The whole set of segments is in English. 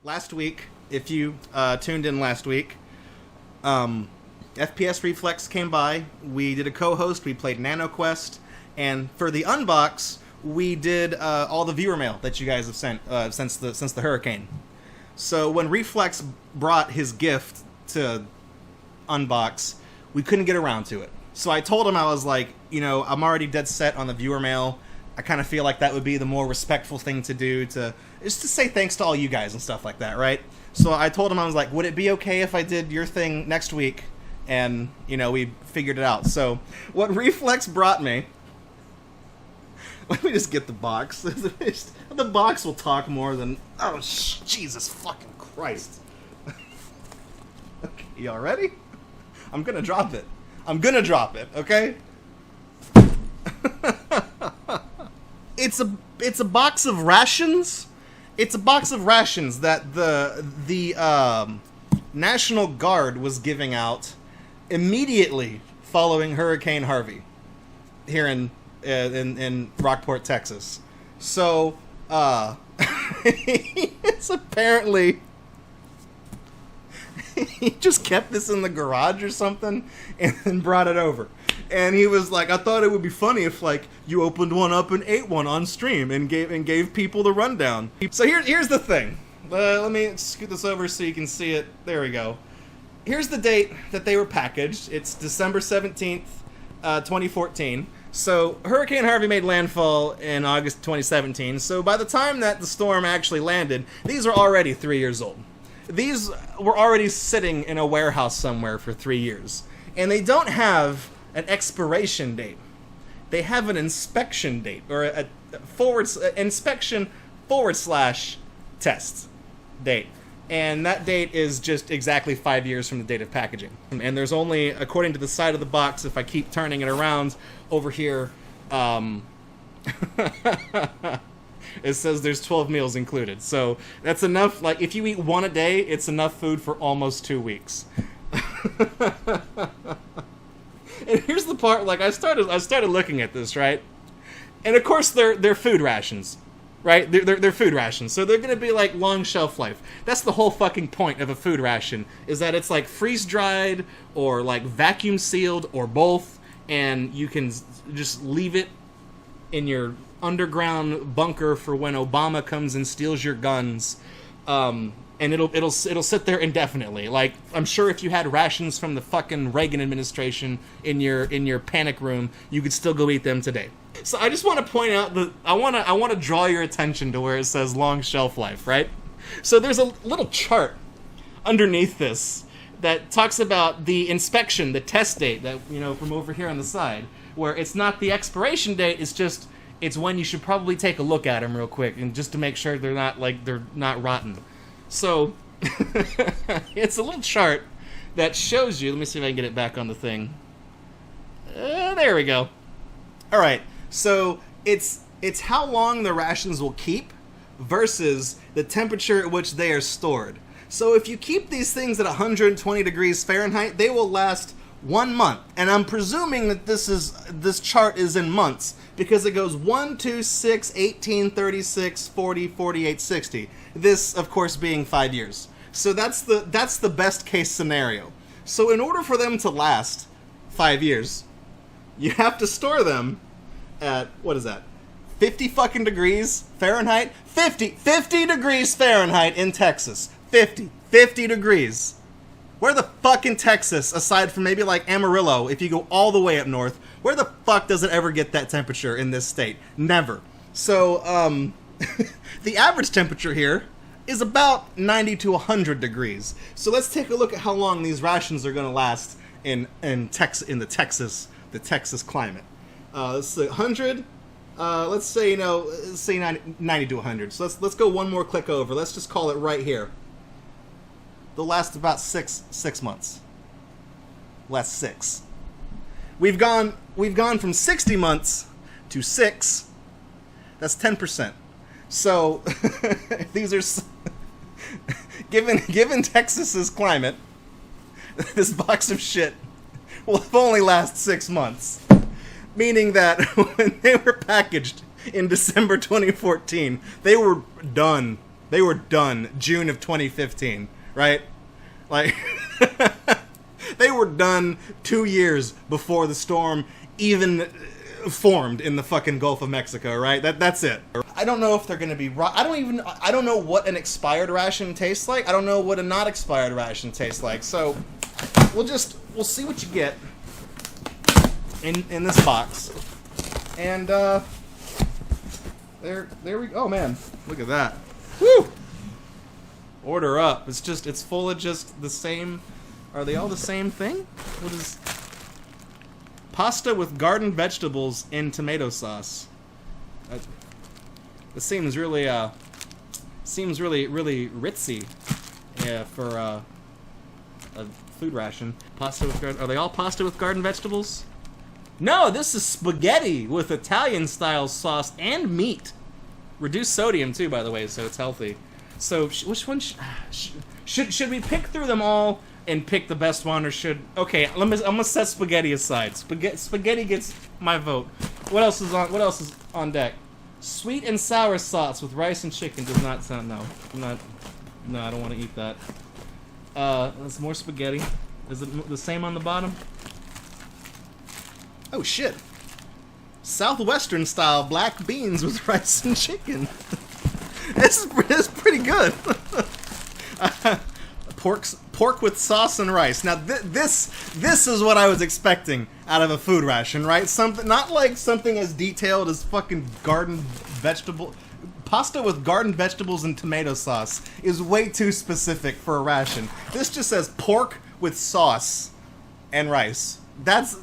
last week, if you tuned in last week, FPS Reflex came by. We did a co-host. We played NanoQuest, and for the unbox, we did all the viewer mail that you guys have sent since the hurricane. So when Reflex brought his gift to unbox, we couldn't get around to it. So I told him, I was like, you know, I'm already dead set on the viewer mail. I kind of feel like that would be the more respectful thing to do, just to say thanks to all you guys and stuff like that, right? So I told him, I was like, would it be okay if I did your thing next week? And, you know, we figured it out. So what Reflex brought me... Let me just get the box. The box will talk more than... Oh, Jesus fucking Christ. Okay, y'all ready? I'm gonna drop it. Okay? It's a box of rations. It's a box of rations that the National Guard was giving out immediately following Hurricane Harvey here in Rockport, Texas. So it's apparently he just kept this in the garage or something and then brought it over. And he was like, I thought it would be funny if, like, you opened one up and ate one on stream and gave people the rundown. So here's the thing. Let me scoot this over so you can see it. There we go. Here's the date that they were packaged. It's December 17th, 2014. So Hurricane Harvey made landfall in August 2017. So by the time that the storm actually landed, these are already 3 years old. These were already sitting in a warehouse somewhere for 3 years. And they don't have an expiration date. They have an inspection date, or a inspection / test date. And that date is just exactly 5 years from the date of packaging. And there's only, according to the side of the box, if I keep turning it around over here, it says there's 12 meals included. So that's enough. Like, if you eat one a day, it's enough food for almost 2 weeks. And here's the part, like, I started looking at this, right? And of course they're food rations, right? They're food rations. So they're gonna be like long shelf life. That's the whole fucking point of a food ration, is that it's like freeze dried or like vacuum sealed or both, and you can just leave it in your underground bunker for when Obama comes and steals your guns. And it'll sit there indefinitely. Like, I'm sure if you had rations from the fucking Reagan administration in your panic room, you could still go eat them today. So I just want to point out that I want to draw your attention to where it says long shelf life, right? So there's a little chart underneath this that talks about the inspection, the test date, that, you know, from over here on the side, where it's not the expiration date, it's when you should probably take a look at them real quick, and just to make sure they're not rotten. So, it's a little chart that shows you... Let me see if I can get it back on the thing. There we go. Alright, so it's how long the rations will keep versus the temperature at which they are stored. So if you keep these things at 120 degrees Fahrenheit, they will last 1 month. And I'm presuming that this chart is in months, because it goes 1, 2, 6, 18, 36, 40, 48, 60. This, of course, being 5 years. So that's the best case scenario. So in order for them to last 5 years, you have to store them at, what is that, 50 fucking degrees Fahrenheit? 50 degrees Fahrenheit in Texas. 50 degrees. Where the fuck in Texas, aside from maybe like Amarillo, if you go all the way up north, where the fuck does it ever get that temperature in this state? Never. So, the average temperature here is about 90 to 100 degrees. So let's take a look at how long these rations are going to last in the Texas climate. Let's say 100. Let's say 90 to 100. So let's go one more click over. Let's just call it right here. They'll last about six months. Less 6. We've gone from 60 months to 6. That's 10%. So these are given Texas's climate, this box of shit will only last 6 months. Meaning that when they were packaged in December 2014, they were done. They were done June of 2015, right? Like, they were done 2 years before the storm even formed in the fucking Gulf of Mexico, right? That's it. I don't know if they're gonna be I don't know what an expired ration tastes like. I don't know what a not expired ration tastes like. So we'll see what you get in this box. And there we go. Oh man, look at that. Woo! Order up. It's full of just the same. Are they all the same thing? What is pasta with garden vegetables in tomato sauce? This seems really really ritzy, yeah, for a food ration. Pasta with are they all pasta with garden vegetables? No, this is spaghetti with Italian style sauce and meat. Reduced sodium too, by the way, so it's healthy. So which one should we pick through them all and pick the best one, or should... Okay, I'm gonna set spaghetti aside. Spaghetti gets my vote. What else is on deck? Sweet and sour sauce with rice and chicken does not sound... No, I don't want to eat that. There's more spaghetti. Is it the same on the bottom? Oh shit. Southwestern style black beans with rice and chicken. This is pretty good. Pork with sauce and rice. Now this is what I was expecting out of a food ration, right? Something not like something as detailed as fucking garden vegetable pasta with garden vegetables and tomato sauce is way too specific for a ration. This just says pork with sauce and rice. That's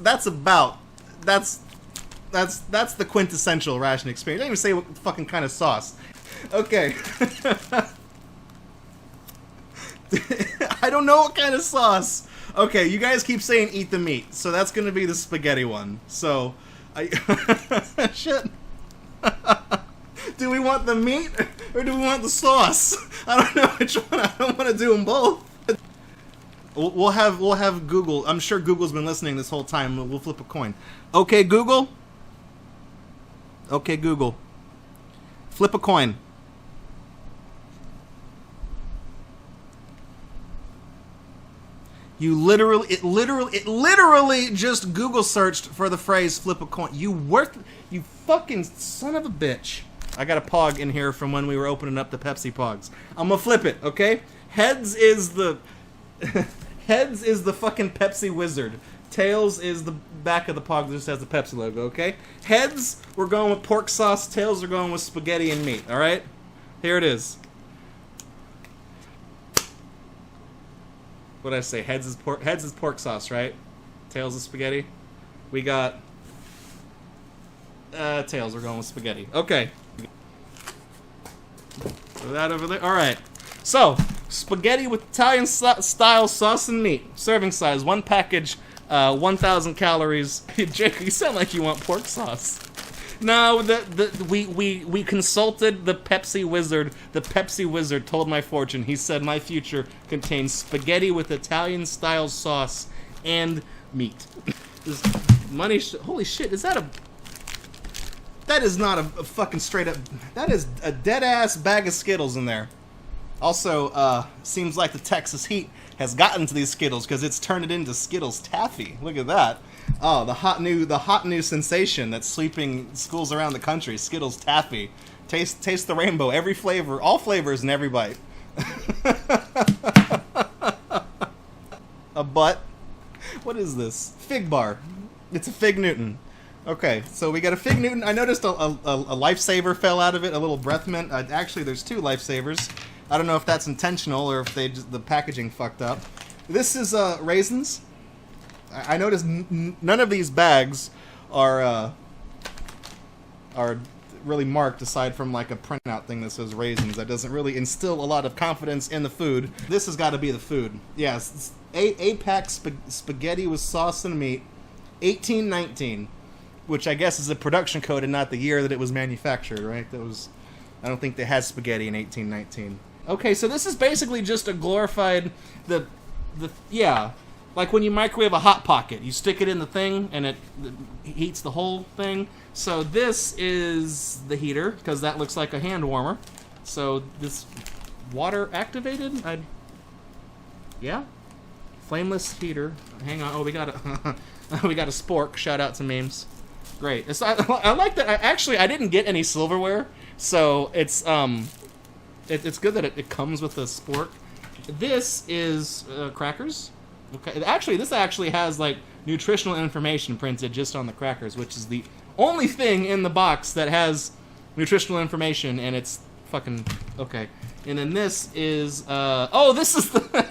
the quintessential ration experience. I didn't even say what fucking kind of sauce. Okay. I don't know what kind of sauce. Okay, you guys keep saying eat the meat, so that's gonna be the spaghetti one. So, shit. Do we want the meat or do we want the sauce? I don't know which one. I don't want to do them both. We'll have Google. I'm sure Google's been listening this whole time. We'll flip a coin. Okay, Google. Okay, Google. Flip a coin. It literally just Google searched for the phrase flip a coin. You fucking son of a bitch. I got a pog in here from when we were opening up the Pepsi pogs. I'm gonna flip it, okay? Heads is the fucking Pepsi wizard. Tails is the back of the pog that just has the Pepsi logo, okay? Heads, we're going with pork sauce. Tails are going with spaghetti and meat, alright? Here it is. What'd I say? Heads is pork sauce, right? Tails is spaghetti. We got... tails, we're going with spaghetti. Okay. Throw that over there. Alright. So, spaghetti with Italian style sauce and meat. Serving size, 1 package, 1,000 calories. Jake, you sound like you want pork sauce. No, we consulted the Pepsi wizard. The Pepsi wizard told my fortune. He said my future contains spaghetti with Italian style sauce and meat. This money. Holy shit! Is that a? That is not a fucking straight up. That is a dead ass bag of Skittles in there. Also, seems like the Texas heat has gotten to these Skittles because it's turned it into Skittles taffy. Look at that. Oh, the hot new sensation that's sweeping schools around the country. Skittles taffy. Taste the rainbow. Every flavor, all flavors in every bite. A butt. What is this? Fig bar. It's a Fig Newton. Okay, so we got a Fig Newton. I noticed a lifesaver fell out of it. A little breath mint. Actually, there's 2 lifesavers. I don't know if that's intentional or if the packaging fucked up. This is raisins. I noticed none of these bags are really marked aside from like a printout thing that says raisins. That doesn't really instill a lot of confidence in the food. This has got to be the food. Yes, 8-pack spaghetti with sauce and meat, 1819, which I guess is a production code and not the year that it was manufactured, right? I don't think they had spaghetti in 1819. Okay, so this is basically just a glorified like when you microwave a Hot Pocket, you stick it in the thing and it heats the whole thing. So this is the heater because that looks like a hand warmer. So this water activated? Yeah? Flameless heater. Hang on. Oh, we got a we got a spork. Shout out to memes. Great. I like that. I didn't get any silverware, so it's good that it comes with a spork. This is crackers. Okay. Actually, this actually has like nutritional information printed just on the crackers, which is the only thing in the box that has nutritional information, and it's fucking okay. And then this is this is the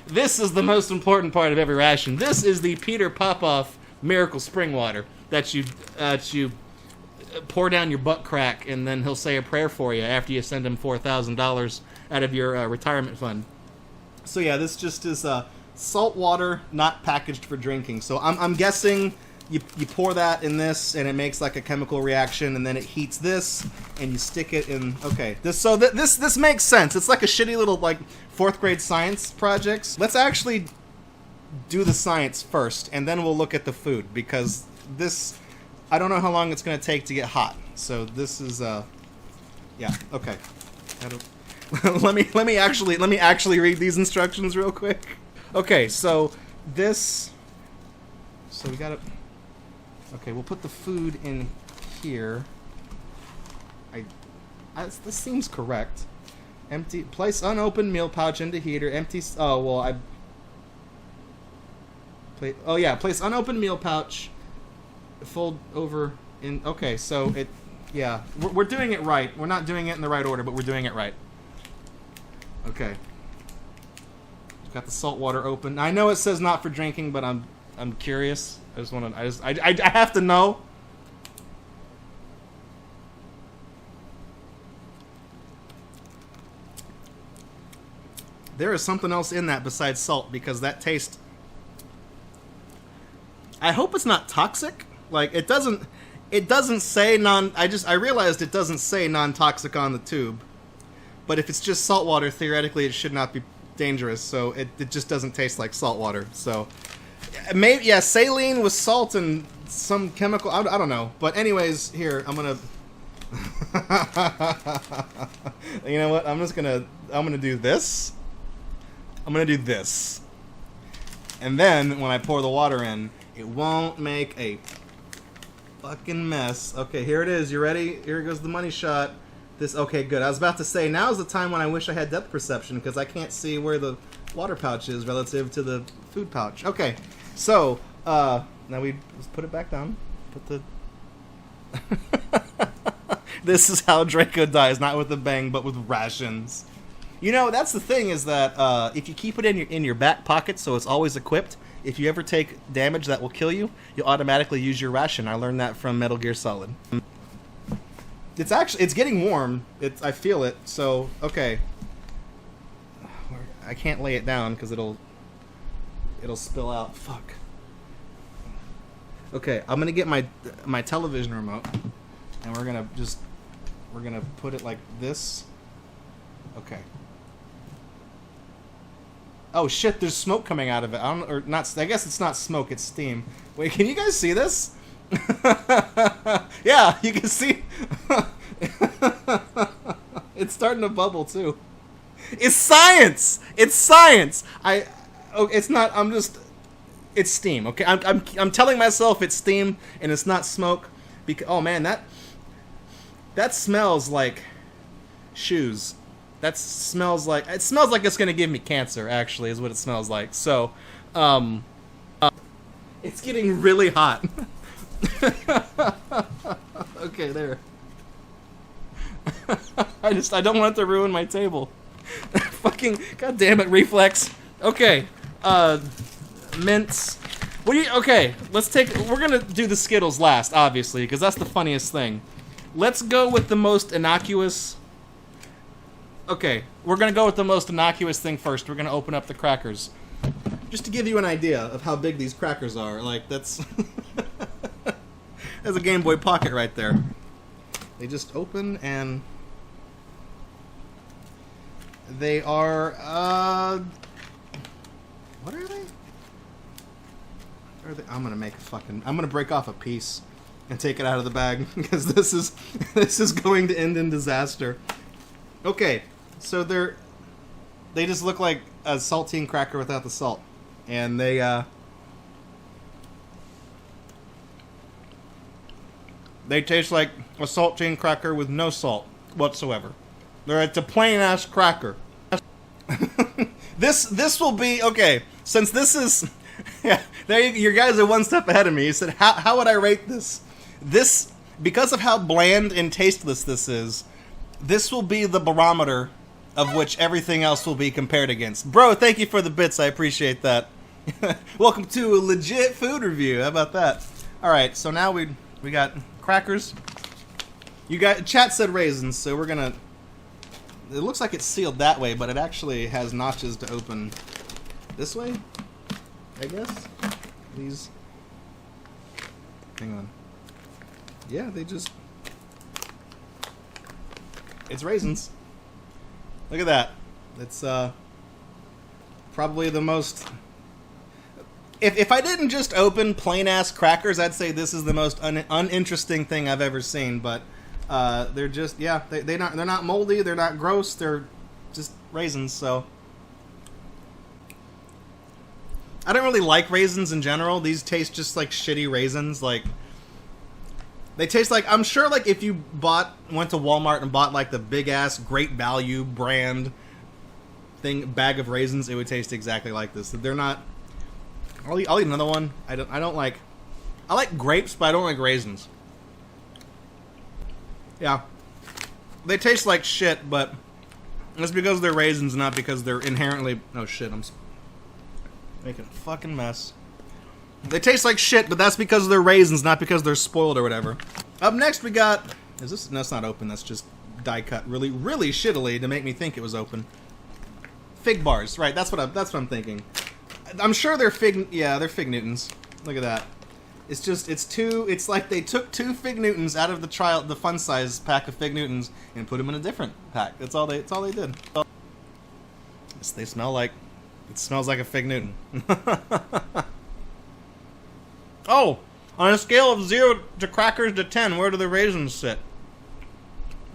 this is the most important part of every ration. This is the Peter Popoff miracle spring water that you pour down your butt crack, and then he'll say a prayer for you after you send him $4,000 out of your retirement fund. So yeah, this just is salt water, not packaged for drinking. So I'm guessing you pour that in this, and it makes like a chemical reaction, and then it heats this, and you stick it in. Okay, this makes sense. It's like a shitty little like 4th grade science projects. Let's actually do the science first, and then we'll look at the food, because this, I don't know how long it's going to take to get hot. So this is yeah, okay. let me actually read these instructions real quick. Okay, so this, so we got to, okay, we'll put the food in here. This seems correct. Empty, place unopened meal pouch into heater. Empty. Oh well, place unopened meal pouch. Fold over in. Okay, so it. Yeah, we're doing it right. We're not doing it in the right order, but we're doing it right. Okay. Got the salt water open. I know it says not for drinking, but I'm curious. I just want to. I have to know. There is something else in that besides salt, because that taste. I hope it's not toxic. Like it doesn't say non. I realized it doesn't say non-toxic on the tube. But if it's just salt water, theoretically it should not be dangerous. So it just doesn't taste like salt water. So maybe yeah, saline with salt and some chemical. I don't know. But anyways, here I'm gonna. You know what? I'm gonna do this. I'm gonna do this, and then when I pour the water in, it won't make a fucking mess. Okay, here it is. You ready? Here goes the money shot. This. Okay, good. I was about to say, now's the time when I wish I had depth perception, because I can't see where the water pouch is relative to the food pouch. Okay, so now we just put it back down. Put the. This is how Draco dies, not with a bang, but with rations. You know, that's the thing, is that if you keep it in your back pocket, so it's always equipped, if you ever take damage that will kill you, you'll automatically use your ration. I learned that from Metal Gear Solid. It's getting warm. I feel it. So okay, I can't lay it down because it'll spill out. Fuck. Okay, I'm gonna get my television remote, and we're gonna put it like this. Okay. Oh shit, there's smoke coming out of it. I guess it's not smoke, it's steam. Wait, can you guys see this? Yeah, you can see. It's starting to bubble too. It's science. It's science. It's not. It's steam. Okay, I'm telling myself it's steam and it's not smoke. Because oh man, that smells like shoes. It smells like it's gonna give me cancer. Actually, is what it smells like. So, it's getting really hot. Okay, there. I don't want it to ruin my table. Fucking goddamn it, Reflex. Okay, mints. Okay, we're gonna do the Skittles last, obviously, because that's the funniest thing. Let's go with the most innocuous. Okay, we're going to go with the most innocuous thing first. We're going to open up the crackers. Just to give you an idea of how big these crackers are. Like, that's... That's a Game Boy Pocket right there. They just open and... They are, What are they? I'm going to make a fucking... I'm going to break off a piece and take it out of the bag. Because this is going to end in disaster. Okay. So they just look like a saltine cracker without the salt, and they taste like a saltine cracker with no salt whatsoever. It's a plain ass cracker. This will be okay. Since this is, yeah, your guys are one step ahead of me. You said, how would I rate this? This, because of how bland and tasteless this is, this will be the barometer of which everything else will be compared against. Bro, thank you for the bits. I appreciate that. Welcome to a legit food review. How about that? All right, so now we got crackers. Chat said raisins, so we're gonna. It looks like it's sealed that way, but it actually has notches to open this way, I guess. These. Hang on. Yeah, they just. It's raisins. Look at that. It's probably the most. If I didn't just open plain ass crackers, I'd say this is the most uninteresting thing I've ever seen. But they're just they're not moldy, they're not gross, they're just raisins. So I don't really like raisins in general. These taste just like shitty raisins. Like they taste like, I'm sure like if you went to Walmart and bought like the big ass Great Value brand bag of raisins, it would taste exactly like this. They're not. I'll eat another one. I like grapes, but I don't like raisins. Yeah. They taste like shit, but it's because they're raisins, not because they're inherently... Oh shit, I'm making a fucking mess. They taste like shit, but that's because they're raisins, not because they're spoiled or whatever. Up next we got... Is this... No, it's not open. That's just die cut really, really shittily to make me think it was open. Fig bars. Right, that's what I'm thinking. I'm sure they're they're Fig Newtons. Look at that. It's like they took 2 Fig Newtons out of the fun size pack of Fig Newtons and put them in a different pack. That's all they did. They smell like, it smells like a Fig Newton. Oh, on a scale of 0 to crackers to 10, where do the raisins sit?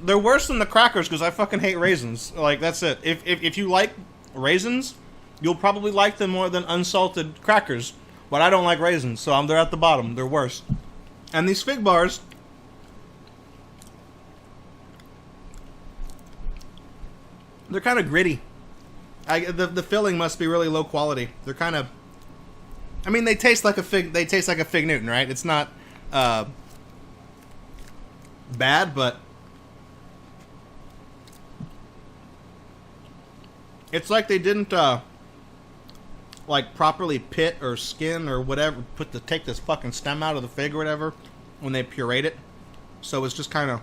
They're worse than the crackers because I fucking hate raisins. Like, that's it. If you like raisins, you'll probably like them more than unsalted crackers. But I don't like raisins, so they're at the bottom. They're worse. And these fig bars, they're kind of gritty. The filling must be really low quality. They're kind of... I mean, they taste like a Fig Newton, right? It's not bad, but it's like they didn't like properly pit or skin or whatever, take this fucking stem out of the fig or whatever when they pureed it. So it's just kind of,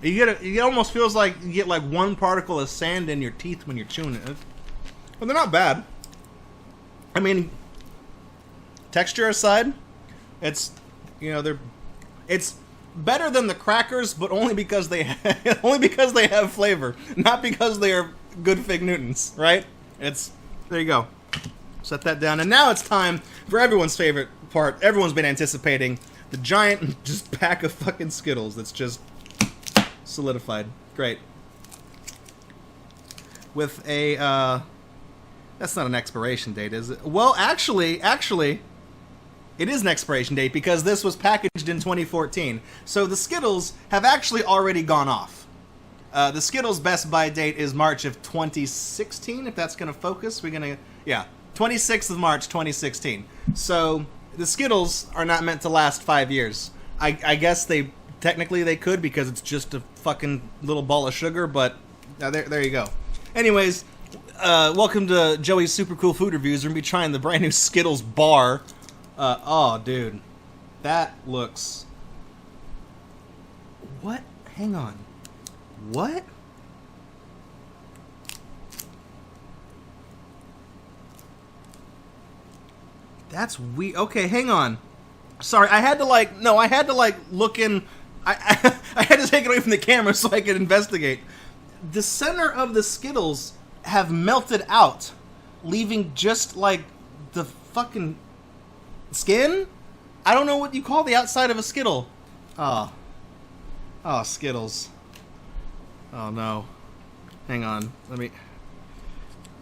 it almost feels like you get like one particle of sand in your teeth when you're chewing it. But they're not bad. I mean, texture aside, it's better than the crackers, but only because they have flavor, not because they are good Fig Newtons, right? There you go. Set that down, and now it's time for everyone's favorite part. Everyone's been anticipating the giant just pack of fucking Skittles that's just solidified. Great. With a that's not an expiration date, is it? Well, actually, it is an expiration date because this was packaged in 2014. So the Skittles have actually already gone off. The Skittles best buy date is March of 2016, if that's going to focus. 26th of March 2016. So the Skittles are not meant to last 5 years. I guess technically they could because it's just a fucking little ball of sugar, but there you go. Anyways, welcome to Joey's Super Cool Food Reviews. We're going to be trying the brand new Skittles bar. Oh, dude. That looks... What? Hang on. What? That's weird. Okay, hang on. Sorry, I had to look in... I had to take it away from the camera so I could investigate. The center of the Skittles have melted out, leaving just, like, the fucking skin? I don't know what you call the outside of a Skittle. Oh, Skittles. Oh, no. Hang on. Let me...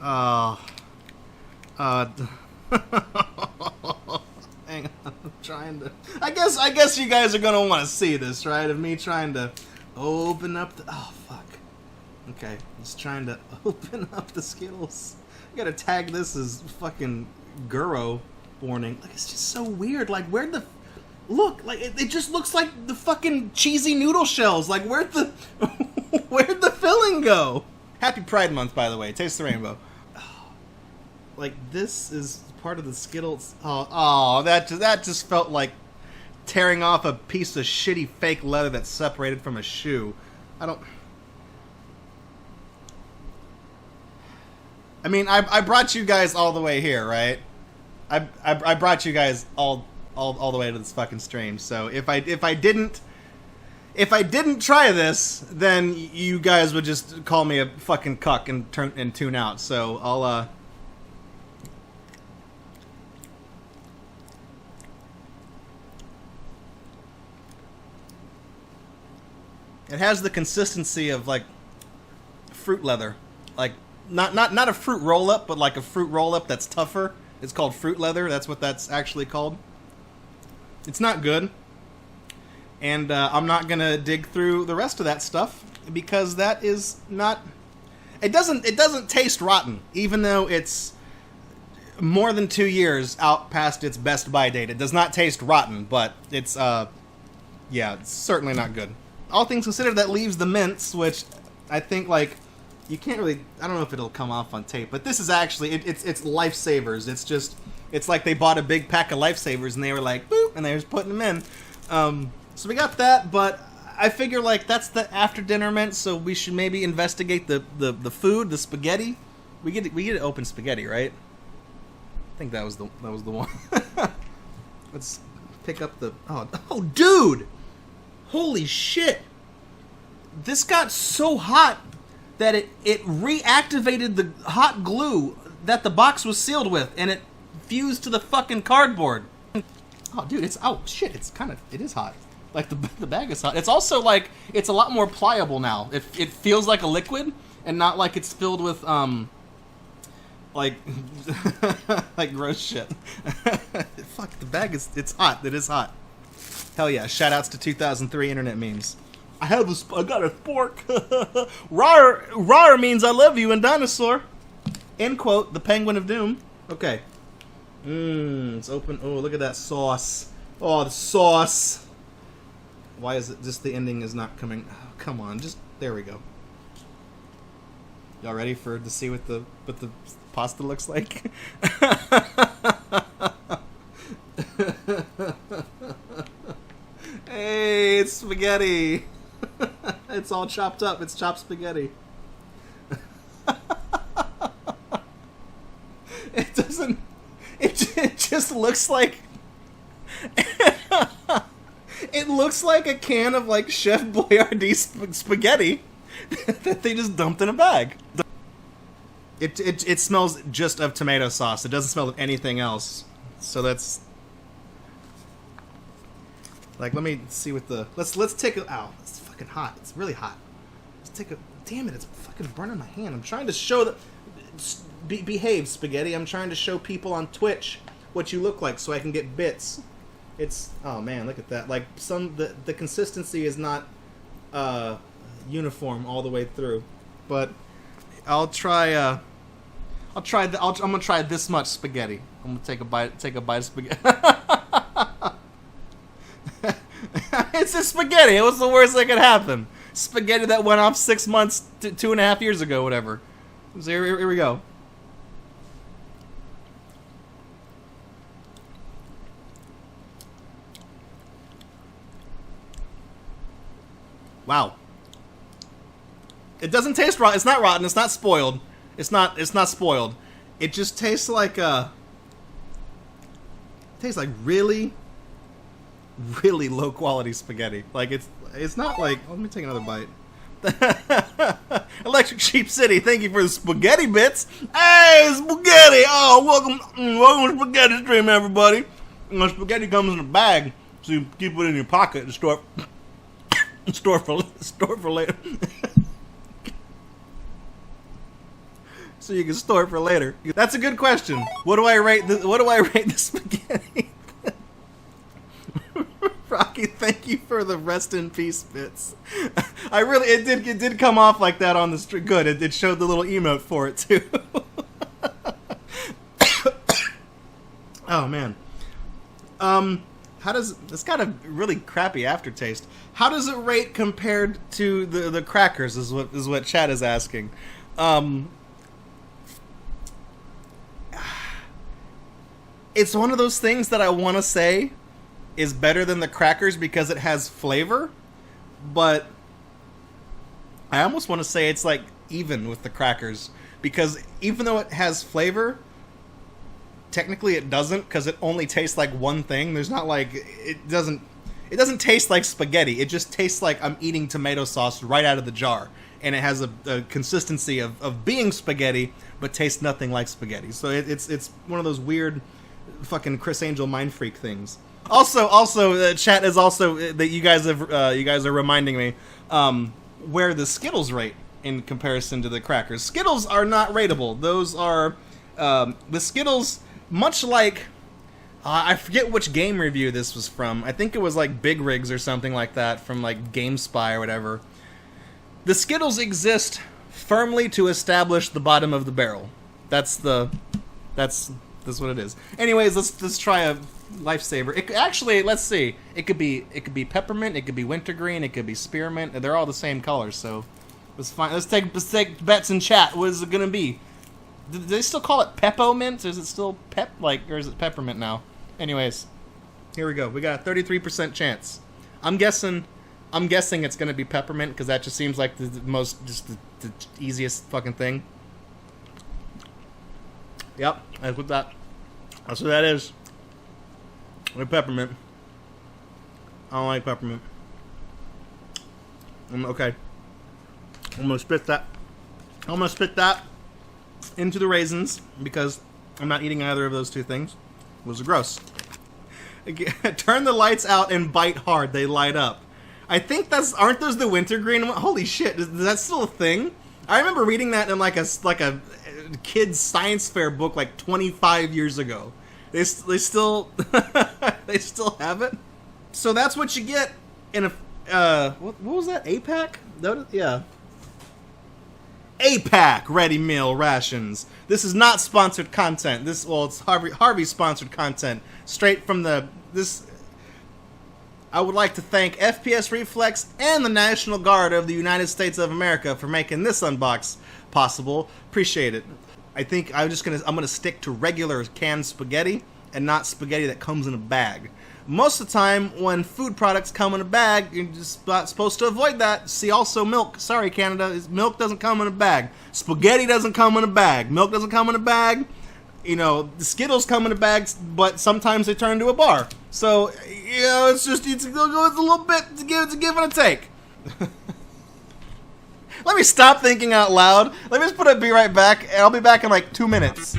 Oh. Hang on. I'm trying to... I guess you guys are gonna want to see this, right? Of me trying to open up the... Oh, fuck. Okay. Just trying to open up the Skittles. I gotta tag this as fucking Guro warning. Like, it's just so weird. Like, where'd the... Look, like, it just looks like the fucking cheesy noodle shells. Like, where'd the... Where'd the filling go? Happy Pride Month, by the way. Taste the rainbow. Oh, like, this is part of the Skittles. Oh, that just felt like tearing off a piece of shitty fake leather that's separated from a shoe. I mean, I brought you guys all the way here, right? I brought you guys all the way to this fucking stream. So if I didn't try this, then you guys would just call me a fucking cuck and tune out. So I'll It has the consistency of like fruit leather, like not a fruit roll up, but like a fruit roll up that's tougher. It's called fruit leather. That's what that's actually called. It's not good. And I'm not gonna dig through the rest of that stuff because that is not. It doesn't taste rotten, even though it's more than 2 years out past its best buy date. It does not taste rotten, but it's yeah, it's certainly not good. All things considered, that leaves the mints, which I think like you can't really. I don't know if it'll come off on tape, but this is actually it's lifesavers. It's like they bought a big pack of lifesavers and they were like boop, and they were just putting them in. So we got that, but I figure like that's the after dinner mint, so we should maybe investigate the food, the spaghetti. We get to open spaghetti, right? I think that was the one. Let's pick up the oh dude, holy shit! This got so hot that it reactivated the hot glue that the box was sealed with, and it fused to the fucking cardboard. Oh dude, it's it is hot. Like, the bag is hot. It's also, like, it's a lot more pliable now. It feels like a liquid, and not like it's filled with, like, like gross shit. Fuck, the bag it's hot. It is hot. Hell yeah, shoutouts to 2003 internet memes. I got a spork. Rar means I love you in dinosaur. End quote, the Penguin of Doom. Okay. It's open. Oh, look at that sauce. Oh, the sauce. Why is it just the ending is not coming? Oh, come on, just there we go. Y'all ready to see what the pasta looks like? Hey, it's spaghetti. It's all chopped up. It's chopped spaghetti. It doesn't. It just looks like. It looks like a can of, like, Chef Boyardee spaghetti that they just dumped in a bag. It smells just of tomato sauce. It doesn't smell of anything else. So that's... Like, let me see what the... Let's take a... Ow, it's fucking hot. It's really hot. Let's take a... Damn it, it's fucking burning my hand. I'm trying to show the... Behave, spaghetti. I'm trying to show people on Twitch what you look like so I can get bits. It's oh man, look at that! Like the consistency is not uniform all the way through, but I'm gonna try this much spaghetti. I'm gonna take a bite of spaghetti. It's just spaghetti. What's the worst that could happen? Spaghetti that went off 6 months, 2.5 years ago, whatever. So here we go. Wow. It doesn't taste rotten. It's not rotten. It's not spoiled. It's not spoiled. It just tastes like really, really low quality spaghetti. Like it's not like. Oh, let me take another bite. Electric Sheep City, thank you for the spaghetti bits. Hey, spaghetti! Oh, welcome to Spaghetti Stream, everybody. Spaghetti comes in a bag, so you keep it in your pocket and store. Store for later. so you can store it for later. That's a good question. What do I rate the spaghetti? Rocky, thank you for the rest in peace bits. It did come off like that on the street. Good, it showed the little emote for it too. Oh man. It's got a really crappy aftertaste. How does it rate compared to the crackers? Is what chat is asking. It's one of those things that I want to say is better than the crackers because it has flavor, but I almost want to say it's like even with the crackers, because even though it has flavor, technically it doesn't, because it only tastes like one thing. There's not like it doesn't taste like spaghetti. It just tastes like I'm eating tomato sauce right out of the jar, and it has a consistency of being spaghetti but tastes nothing like spaghetti. So it's one of those weird fucking Chris Angel mind freak things. Also, chat is also that you guys are reminding me where the Skittles rate in comparison to the crackers. Skittles are not rateable. Those are the Skittles, much like I forget which game review this was from. I think it was like Big Rigs or something like that from like GameSpy or whatever. The Skittles exist firmly to establish the bottom of the barrel. That's what it is. Anyways, let's try a lifesaver. Actually, let's see. It could be peppermint. It could be wintergreen. It could be spearmint. They're all the same color, so let's find. Let's take bets in chat. What is it gonna be? Do they still call it peppermint? Is it still or is it peppermint now? Anyways, here we go. We got a 33% chance. I'm guessing it's gonna be peppermint because that just seems like the easiest fucking thing. Yep, that's what that is. With peppermint. I don't like peppermint. Okay. I'm gonna spit that into the raisins because I'm not eating either of those two things. Those are gross. Again, turn the lights out and bite hard. They light up. I think aren't those the wintergreen? Holy shit! Is that still a thing? I remember reading that in like a kid's science fair book like 25 years ago. They still they still have it. So that's what you get in a what was that? APAC? Yeah. APAC ready meal rations. This is not sponsored content. It's Harvey sponsored content straight from this. I would like to thank FPS Reflex and the National Guard of the United States of America for making this unbox possible. Appreciate it. I think I'm gonna stick to regular canned spaghetti and not spaghetti that comes in a bag. Most of the time, when food products come in a bag, you're just not supposed to avoid that. See also milk. Sorry, Canada. Milk doesn't come in a bag. Spaghetti doesn't come in a bag. Milk doesn't come in a bag. You know, the Skittles come in a bag, but sometimes they turn into a bar. So, you know, it's a little bit to give and a take. Let me stop thinking out loud. Let me just be right back, and I'll be back in like 2 minutes.